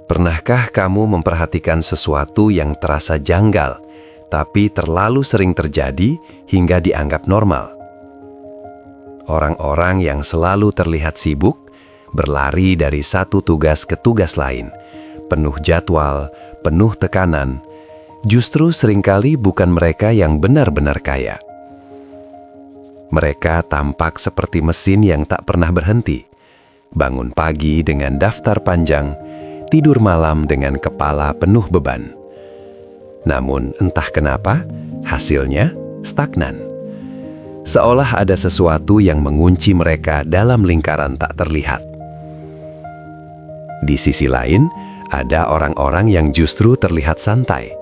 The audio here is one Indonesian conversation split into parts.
Pernahkah kamu memperhatikan sesuatu yang terasa janggal, tapi terlalu sering terjadi hingga dianggap normal? Orang-orang yang selalu terlihat sibuk, berlari dari satu tugas ke tugas lain, penuh jadwal, penuh tekanan, justru seringkali bukan mereka yang benar-benar kaya. Mereka tampak seperti mesin yang tak pernah berhenti. Bangun pagi dengan daftar panjang, tidur malam dengan kepala penuh beban. Namun entah kenapa, hasilnya stagnan. Seolah ada sesuatu yang mengunci mereka dalam lingkaran tak terlihat. Di sisi lain, ada orang-orang yang justru terlihat santai.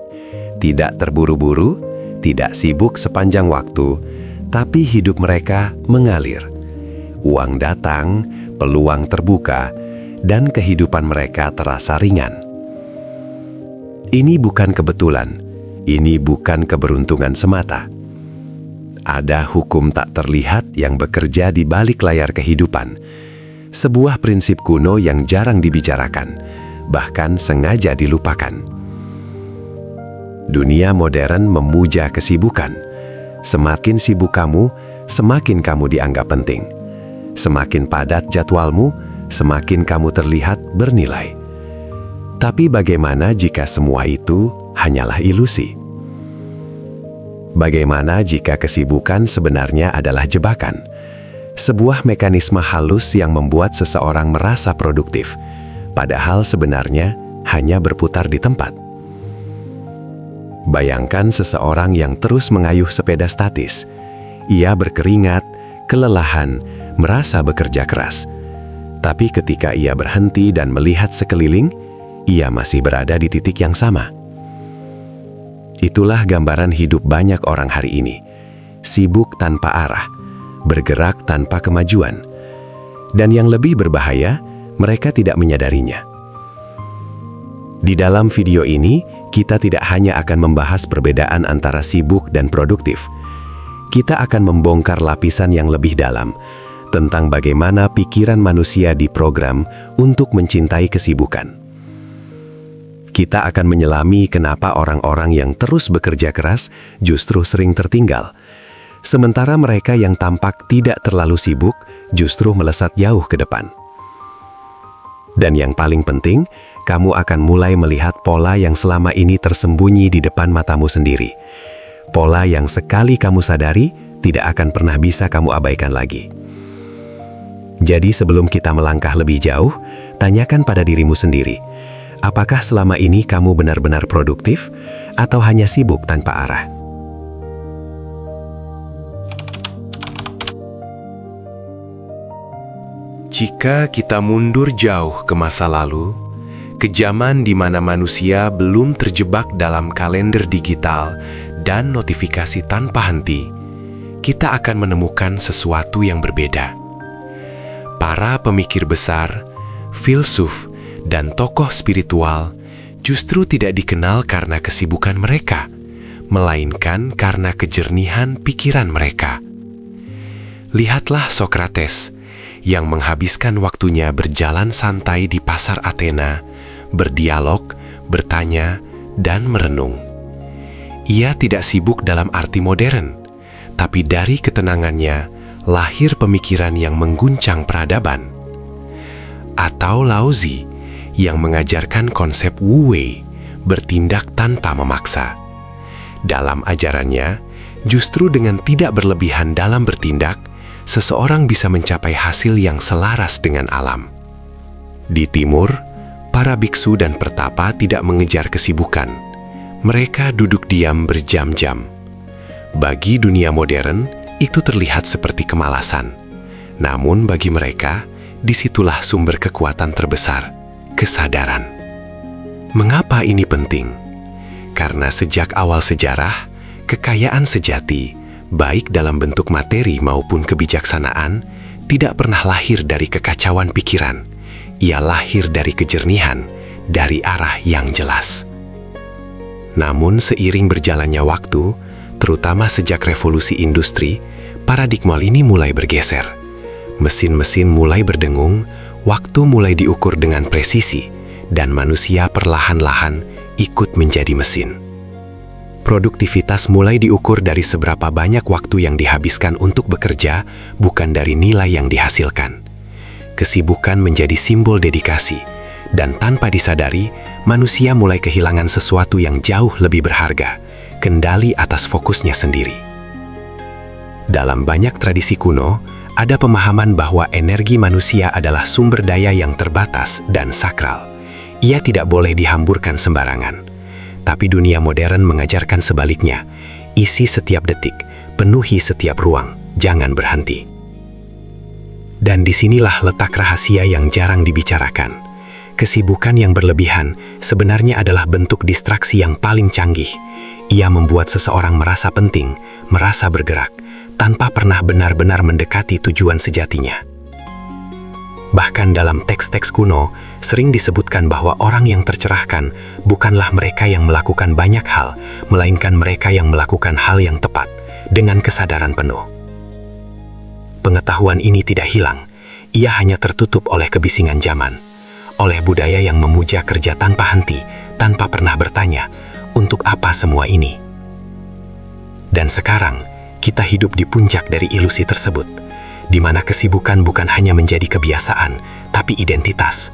Tidak terburu-buru, tidak sibuk sepanjang waktu, tapi hidup mereka mengalir. Uang datang, peluang terbuka, dan kehidupan mereka terasa ringan. Ini bukan kebetulan, ini bukan keberuntungan semata. Ada hukum tak terlihat yang bekerja di balik layar kehidupan. Sebuah prinsip kuno yang jarang dibicarakan, bahkan sengaja dilupakan. Dunia modern memuja kesibukan. Semakin sibuk kamu, semakin kamu dianggap penting. Semakin padat jadwalmu, semakin kamu terlihat bernilai. Tapi bagaimana jika semua itu hanyalah ilusi? Bagaimana jika kesibukan sebenarnya adalah jebakan? Sebuah mekanisme halus yang membuat seseorang merasa produktif, padahal sebenarnya hanya berputar di tempat. Bayangkan seseorang yang terus mengayuh sepeda statis. Ia berkeringat, kelelahan, merasa bekerja keras. Tapi ketika ia berhenti dan melihat sekeliling, ia masih berada di titik yang sama. Itulah gambaran hidup banyak orang hari ini. Sibuk tanpa arah, bergerak tanpa kemajuan. Dan yang lebih berbahaya, mereka tidak menyadarinya. Di dalam video ini, kita tidak hanya akan membahas perbedaan antara sibuk dan produktif. Kita akan membongkar lapisan yang lebih dalam tentang bagaimana pikiran manusia diprogram untuk mencintai kesibukan. Kita akan menyelami kenapa orang-orang yang terus bekerja keras justru sering tertinggal, sementara mereka yang tampak tidak terlalu sibuk justru melesat jauh ke depan. Dan yang paling penting, kamu akan mulai melihat pola yang selama ini tersembunyi di depan matamu sendiri. Pola yang sekali kamu sadari, tidak akan pernah bisa kamu abaikan lagi. Jadi sebelum kita melangkah lebih jauh, tanyakan pada dirimu sendiri, apakah selama ini kamu benar-benar produktif atau hanya sibuk tanpa arah? Jika kita mundur jauh ke masa lalu, ke zaman di mana manusia belum terjebak dalam kalender digital dan notifikasi tanpa henti, kita akan menemukan sesuatu yang berbeda. Para pemikir besar, filsuf, dan tokoh spiritual justru tidak dikenal karena kesibukan mereka, melainkan karena kejernihan pikiran mereka. Lihatlah Sokrates yang menghabiskan waktunya berjalan santai di pasar Athena, berdialog, bertanya, dan merenung. Ia tidak sibuk dalam arti modern, tapi dari ketenangannya lahir pemikiran yang mengguncang peradaban. Atau Lao Tzu yang mengajarkan konsep Wu Wei, bertindak tanpa memaksa. Dalam ajarannya, justru dengan tidak berlebihan dalam bertindak, seseorang bisa mencapai hasil yang selaras dengan alam. Di timur, para biksu dan pertapa tidak mengejar kesibukan. Mereka duduk diam berjam-jam. Bagi dunia modern, itu terlihat seperti kemalasan. Namun bagi mereka, disitulah sumber kekuatan terbesar, kesadaran. Mengapa ini penting? Karena sejak awal sejarah, kekayaan sejati, baik dalam bentuk materi maupun kebijaksanaan, tidak pernah lahir dari kekacauan pikiran. Ia lahir dari kejernihan, dari arah yang jelas. Namun seiring berjalannya waktu, terutama sejak revolusi industri, paradigma ini mulai bergeser. Mesin-mesin mulai berdengung, waktu mulai diukur dengan presisi, dan manusia perlahan-lahan ikut menjadi mesin. Produktivitas mulai diukur dari seberapa banyak waktu yang dihabiskan untuk bekerja, bukan dari nilai yang dihasilkan. Kesibukan menjadi simbol dedikasi, dan tanpa disadari, manusia mulai kehilangan sesuatu yang jauh lebih berharga, kendali atas fokusnya sendiri. Dalam banyak tradisi kuno, ada pemahaman bahwa energi manusia adalah sumber daya yang terbatas dan sakral. Ia tidak boleh dihamburkan sembarangan. Tapi dunia modern mengajarkan sebaliknya. Isi setiap detik, penuhi setiap ruang, jangan berhenti. Dan disinilah letak rahasia yang jarang dibicarakan. Kesibukan yang berlebihan sebenarnya adalah bentuk distraksi yang paling canggih. Ia membuat seseorang merasa penting, merasa bergerak, tanpa pernah benar-benar mendekati tujuan sejatinya. Bahkan dalam teks-teks kuno, sering disebutkan bahwa orang yang tercerahkan bukanlah mereka yang melakukan banyak hal, melainkan mereka yang melakukan hal yang tepat, dengan kesadaran penuh. Pengetahuan ini tidak hilang, ia hanya tertutup oleh kebisingan zaman, oleh budaya yang memuja kerja tanpa henti, tanpa pernah bertanya, untuk apa semua ini? Dan sekarang, kita hidup di puncak dari ilusi tersebut, di mana kesibukan bukan hanya menjadi kebiasaan, tapi identitas.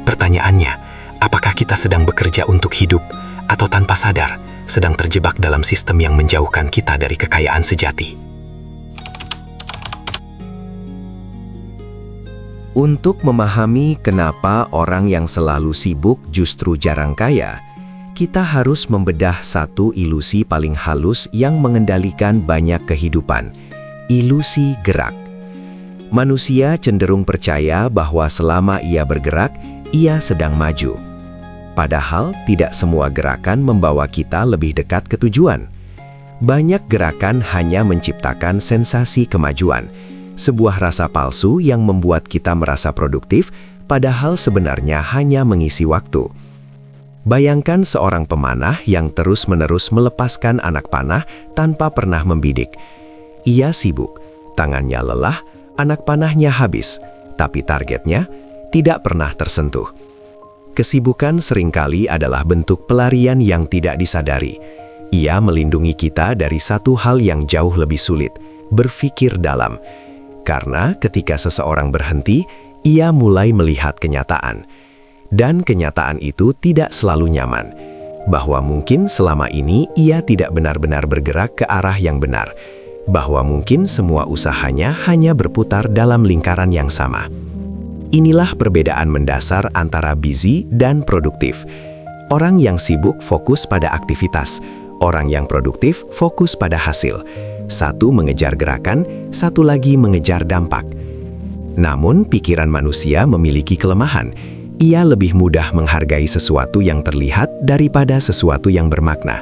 Pertanyaannya, apakah kita sedang bekerja untuk hidup, atau tanpa sadar, sedang terjebak dalam sistem yang menjauhkan kita dari kekayaan sejati? Untuk memahami kenapa orang yang selalu sibuk justru jarang kaya, kita harus membedah satu ilusi paling halus yang mengendalikan banyak kehidupan, ilusi gerak. Manusia cenderung percaya bahwa selama ia bergerak, ia sedang maju. Padahal tidak semua gerakan membawa kita lebih dekat ke tujuan. Banyak gerakan hanya menciptakan sensasi kemajuan, sebuah rasa palsu yang membuat kita merasa produktif, padahal sebenarnya hanya mengisi waktu. Bayangkan seorang pemanah yang terus-menerus melepaskan anak panah tanpa pernah membidik. Ia sibuk, tangannya lelah, anak panahnya habis, tapi targetnya tidak pernah tersentuh. Kesibukan seringkali adalah bentuk pelarian yang tidak disadari. Ia melindungi kita dari satu hal yang jauh lebih sulit, berpikir dalam. Karena ketika seseorang berhenti, ia mulai melihat kenyataan. Dan kenyataan itu tidak selalu nyaman, bahwa mungkin selama ini ia tidak benar-benar bergerak ke arah yang benar, bahwa mungkin semua usahanya hanya berputar dalam lingkaran yang sama. Inilah perbedaan mendasar antara busy dan produktif. Orang yang sibuk fokus pada aktivitas, orang yang produktif fokus pada hasil. Satu mengejar gerakan, satu lagi mengejar dampak. Namun pikiran manusia memiliki kelemahan. Ia lebih mudah menghargai sesuatu yang terlihat daripada sesuatu yang bermakna.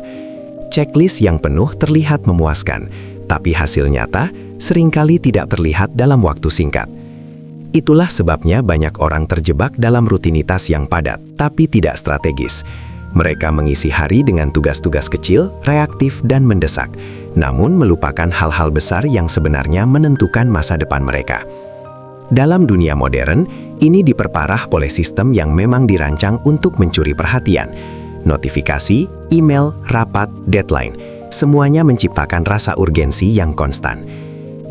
Checklist yang penuh terlihat memuaskan, tapi hasil nyata seringkali tidak terlihat dalam waktu singkat. Itulah sebabnya banyak orang terjebak dalam rutinitas yang padat, tapi tidak strategis. Mereka mengisi hari dengan tugas-tugas kecil, reaktif, dan mendesak, namun melupakan hal-hal besar yang sebenarnya menentukan masa depan mereka. Dalam dunia modern, ini diperparah oleh sistem yang memang dirancang untuk mencuri perhatian. Notifikasi, email, rapat, deadline, semuanya menciptakan rasa urgensi yang konstan.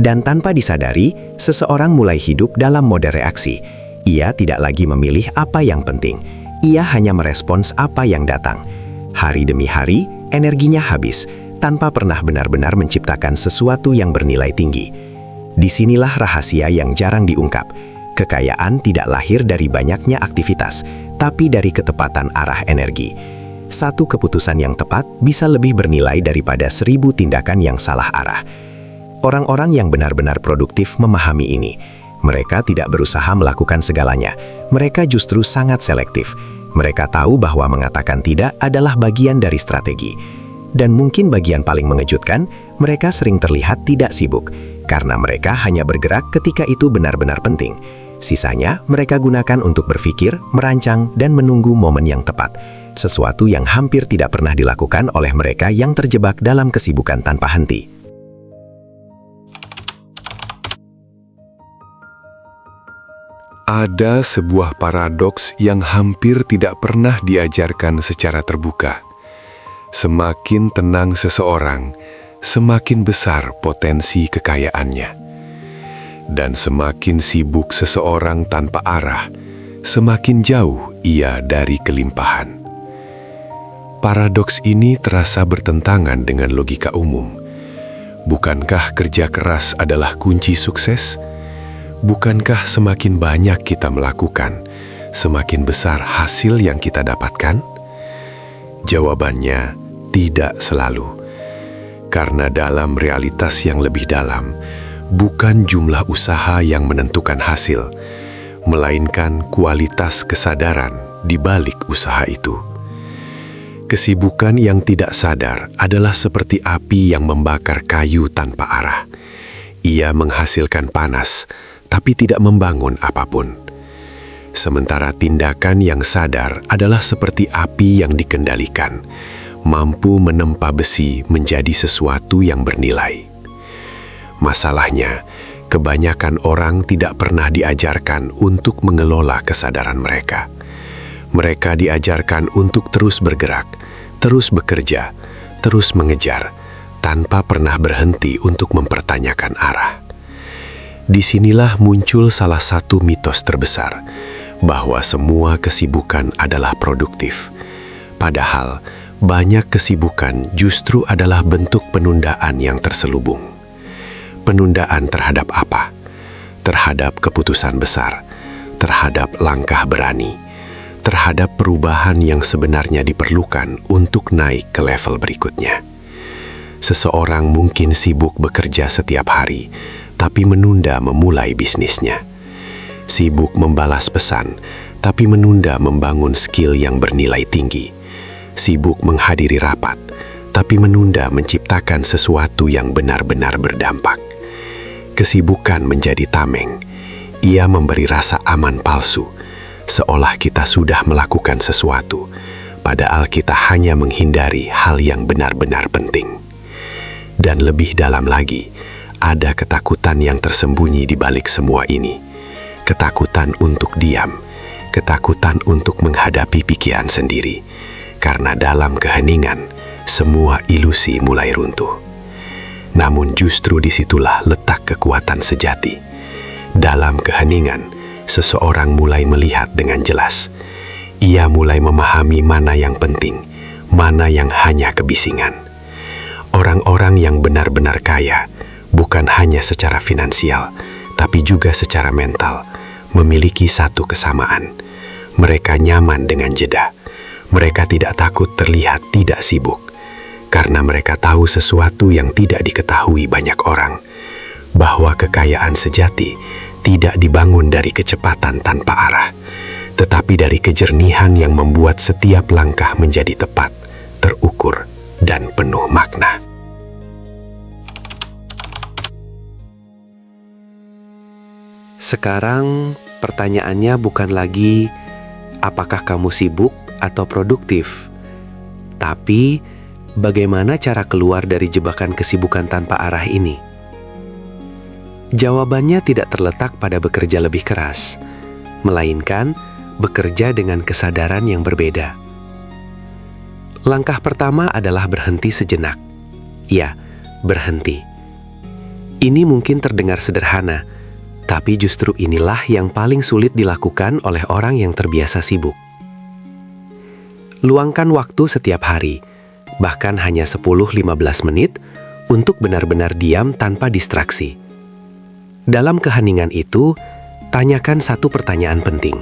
Dan tanpa disadari, seseorang mulai hidup dalam mode reaksi. Ia tidak lagi memilih apa yang penting. Ia hanya merespons apa yang datang. Hari demi hari, energinya habis, tanpa pernah benar-benar menciptakan sesuatu yang bernilai tinggi. Disinilah rahasia yang jarang diungkap. Kekayaan tidak lahir dari banyaknya aktivitas, tapi dari ketepatan arah energi. Satu keputusan yang tepat bisa lebih bernilai daripada 1000 tindakan yang salah arah. Orang-orang yang benar-benar produktif memahami ini. Mereka tidak berusaha melakukan segalanya. Mereka justru sangat selektif. Mereka tahu bahwa mengatakan tidak adalah bagian dari strategi. Dan mungkin bagian paling mengejutkan, mereka sering terlihat tidak sibuk, karena mereka hanya bergerak ketika itu benar-benar penting. Sisanya mereka gunakan untuk berpikir, merancang, dan menunggu momen yang tepat. Sesuatu yang hampir tidak pernah dilakukan oleh mereka yang terjebak dalam kesibukan tanpa henti. Ada sebuah paradoks yang hampir tidak pernah diajarkan secara terbuka. Semakin tenang seseorang, semakin besar potensi kekayaannya. Dan semakin sibuk seseorang tanpa arah, semakin jauh ia dari kelimpahan. Paradoks ini terasa bertentangan dengan logika umum. Bukankah kerja keras adalah kunci sukses? Bukankah semakin banyak kita melakukan, semakin besar hasil yang kita dapatkan? Jawabannya tidak selalu. Karena dalam realitas yang lebih dalam, bukan jumlah usaha yang menentukan hasil, melainkan kualitas kesadaran di balik usaha itu. Kesibukan yang tidak sadar adalah seperti api yang membakar kayu tanpa arah. Ia menghasilkan panas, tapi tidak membangun apapun. Sementara tindakan yang sadar adalah seperti api yang dikendalikan, mampu menempa besi menjadi sesuatu yang bernilai. Masalahnya, kebanyakan orang tidak pernah diajarkan untuk mengelola kesadaran mereka. Mereka diajarkan untuk terus bergerak, terus bekerja, terus mengejar, tanpa pernah berhenti untuk mempertanyakan arah. Disinilah muncul salah satu mitos terbesar, bahwa semua kesibukan adalah produktif. Padahal, banyak kesibukan justru adalah bentuk penundaan yang terselubung. Penundaan terhadap apa? Terhadap keputusan besar, terhadap langkah berani, terhadap perubahan yang sebenarnya diperlukan untuk naik ke level berikutnya. Seseorang mungkin sibuk bekerja setiap hari, tapi menunda memulai bisnisnya. Sibuk membalas pesan, tapi menunda membangun skill yang bernilai tinggi. Sibuk menghadiri rapat, tapi menunda menciptakan sesuatu yang benar-benar berdampak. Kesibukan menjadi tameng. Ia memberi rasa aman palsu, seolah kita sudah melakukan sesuatu, padahal kita hanya menghindari hal yang benar-benar penting. Dan lebih dalam lagi, ada ketakutan yang tersembunyi di balik semua ini. Ketakutan untuk diam, ketakutan untuk menghadapi pikiran sendiri. Karena dalam keheningan, semua ilusi mulai runtuh. Namun justru disitulah letak kekuatan sejati. Dalam keheningan, seseorang mulai melihat dengan jelas. Ia mulai memahami mana yang penting, mana yang hanya kebisingan. Orang-orang yang benar-benar kaya, bukan hanya secara finansial, tapi juga secara mental, memiliki satu kesamaan. Mereka nyaman dengan jeda. Mereka tidak takut terlihat tidak sibuk, karena mereka tahu sesuatu yang tidak diketahui banyak orang, bahwa kekayaan sejati tidak dibangun dari kecepatan tanpa arah, tetapi dari kejernihan yang membuat setiap langkah menjadi tepat, terukur, dan penuh makna. Sekarang pertanyaannya bukan lagi apakah kamu sibuk atau produktif, tapi bagaimana cara keluar dari jebakan kesibukan tanpa arah ini? Jawabannya tidak terletak pada bekerja lebih keras, melainkan bekerja dengan kesadaran yang berbeda. Langkah pertama adalah berhenti sejenak. Ya, berhenti. Ini mungkin terdengar sederhana, tapi justru inilah yang paling sulit dilakukan oleh orang yang terbiasa sibuk. Luangkan waktu setiap hari, bahkan hanya 10-15 menit, untuk benar-benar diam tanpa distraksi. Dalam keheningan itu, tanyakan satu pertanyaan penting.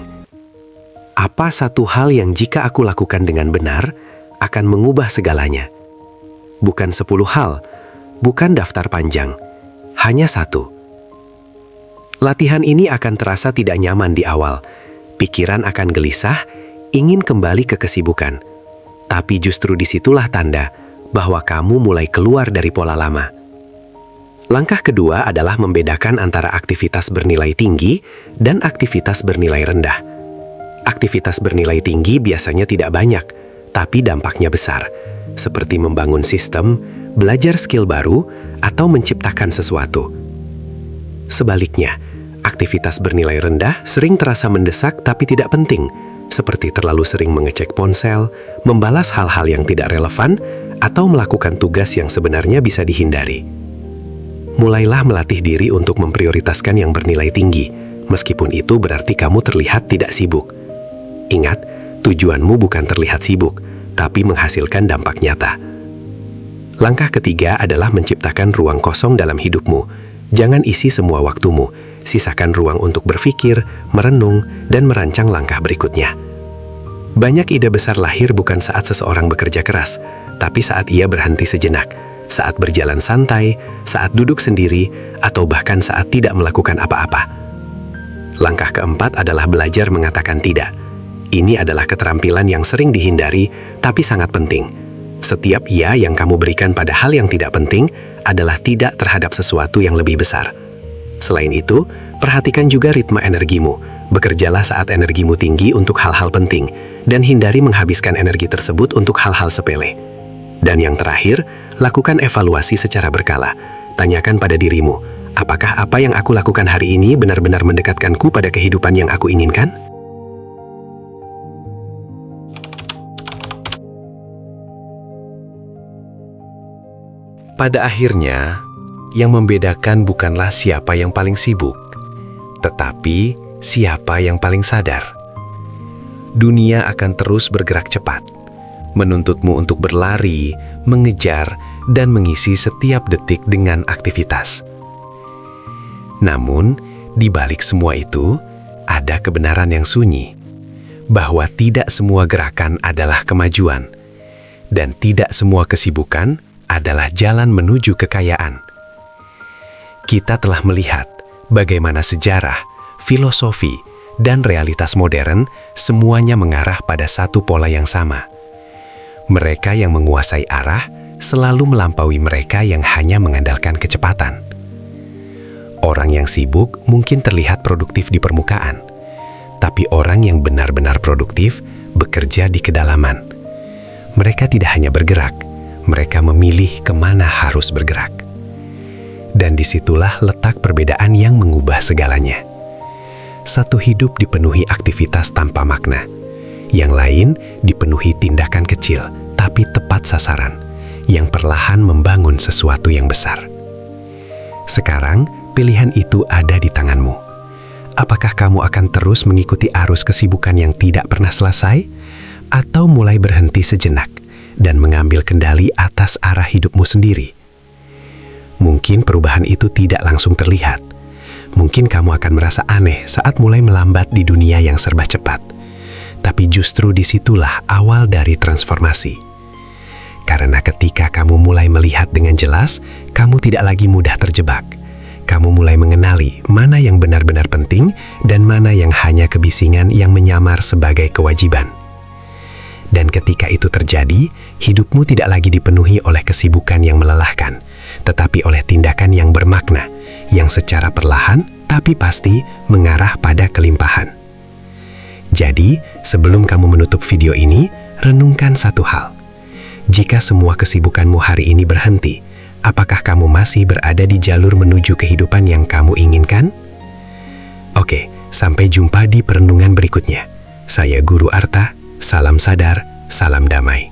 Apa satu hal yang jika aku lakukan dengan benar, akan mengubah segalanya? Bukan 10 hal, bukan daftar panjang, hanya satu. Latihan ini akan terasa tidak nyaman di awal. Pikiran akan gelisah, ingin kembali ke kesibukan. Tapi justru disitulah tanda bahwa kamu mulai keluar dari pola lama. Langkah kedua adalah membedakan antara aktivitas bernilai tinggi dan aktivitas bernilai rendah. Aktivitas bernilai tinggi biasanya tidak banyak, tapi dampaknya besar, seperti membangun sistem, belajar skill baru, atau menciptakan sesuatu. Sebaliknya, Aktivitas bernilai rendah sering terasa mendesak tapi tidak penting, seperti terlalu sering mengecek ponsel, membalas hal-hal yang tidak relevan, atau melakukan tugas yang sebenarnya bisa dihindari. Mulailah melatih diri untuk memprioritaskan yang bernilai tinggi, meskipun itu berarti kamu terlihat tidak sibuk. Ingat, tujuanmu bukan terlihat sibuk, tapi menghasilkan dampak nyata. Langkah ketiga adalah menciptakan ruang kosong dalam hidupmu. Jangan isi semua waktumu, sisakan ruang untuk berpikir, merenung, dan merancang langkah berikutnya. Banyak ide besar lahir bukan saat seseorang bekerja keras, tapi saat ia berhenti sejenak, saat berjalan santai, saat duduk sendiri, atau bahkan saat tidak melakukan apa-apa. Langkah keempat adalah belajar mengatakan tidak. Ini adalah keterampilan yang sering dihindari, tapi sangat penting. Setiap ya yang kamu berikan pada hal yang tidak penting adalah tidak terhadap sesuatu yang lebih besar. Selain itu, perhatikan juga ritme energimu. Bekerjalah saat energimu tinggi untuk hal-hal penting, dan hindari menghabiskan energi tersebut untuk hal-hal sepele. Dan yang terakhir, lakukan evaluasi secara berkala. Tanyakan pada dirimu, apakah apa yang aku lakukan hari ini benar-benar mendekatkanku pada kehidupan yang aku inginkan? Pada akhirnya, yang membedakan bukanlah siapa yang paling sibuk, tetapi siapa yang paling sadar. Dunia akan terus bergerak cepat, menuntutmu untuk berlari, mengejar, dan mengisi setiap detik dengan aktivitas. Namun, di balik semua itu, ada kebenaran yang sunyi, bahwa tidak semua gerakan adalah kemajuan, dan tidak semua kesibukan adalah jalan menuju kekayaan. Kita telah melihat bagaimana sejarah, filosofi, dan realitas modern semuanya mengarah pada satu pola yang sama. Mereka yang menguasai arah selalu melampaui mereka yang hanya mengandalkan kecepatan. Orang yang sibuk mungkin terlihat produktif di permukaan, tapi orang yang benar-benar produktif bekerja di kedalaman. Mereka tidak hanya bergerak, mereka memilih kemana harus bergerak. Dan disitulah letak perbedaan yang mengubah segalanya. Satu hidup dipenuhi aktivitas tanpa makna, yang lain dipenuhi tindakan kecil tapi tepat sasaran, yang perlahan membangun sesuatu yang besar. Sekarang, pilihan itu ada di tanganmu. Apakah kamu akan terus mengikuti arus kesibukan yang tidak pernah selesai, atau mulai berhenti sejenak dan mengambil kendali atas arah hidupmu sendiri? Mungkin perubahan itu tidak langsung terlihat. Mungkin kamu akan merasa aneh saat mulai melambat di dunia yang serba cepat. Tapi justru disitulah awal dari transformasi. Karena ketika kamu mulai melihat dengan jelas, kamu tidak lagi mudah terjebak. Kamu mulai mengenali mana yang benar-benar penting dan mana yang hanya kebisingan yang menyamar sebagai kewajiban. Dan ketika itu terjadi, hidupmu tidak lagi dipenuhi oleh kesibukan yang melelahkan, tetapi oleh tindakan yang bermakna, yang secara perlahan tapi pasti mengarah pada kelimpahan. Jadi, sebelum kamu menutup video ini, renungkan satu hal. Jika semua kesibukanmu hari ini berhenti, apakah kamu masih berada di jalur menuju kehidupan yang kamu inginkan? Oke, sampai jumpa di perenungan berikutnya. Saya Guru Arta. Salam sadar, salam damai.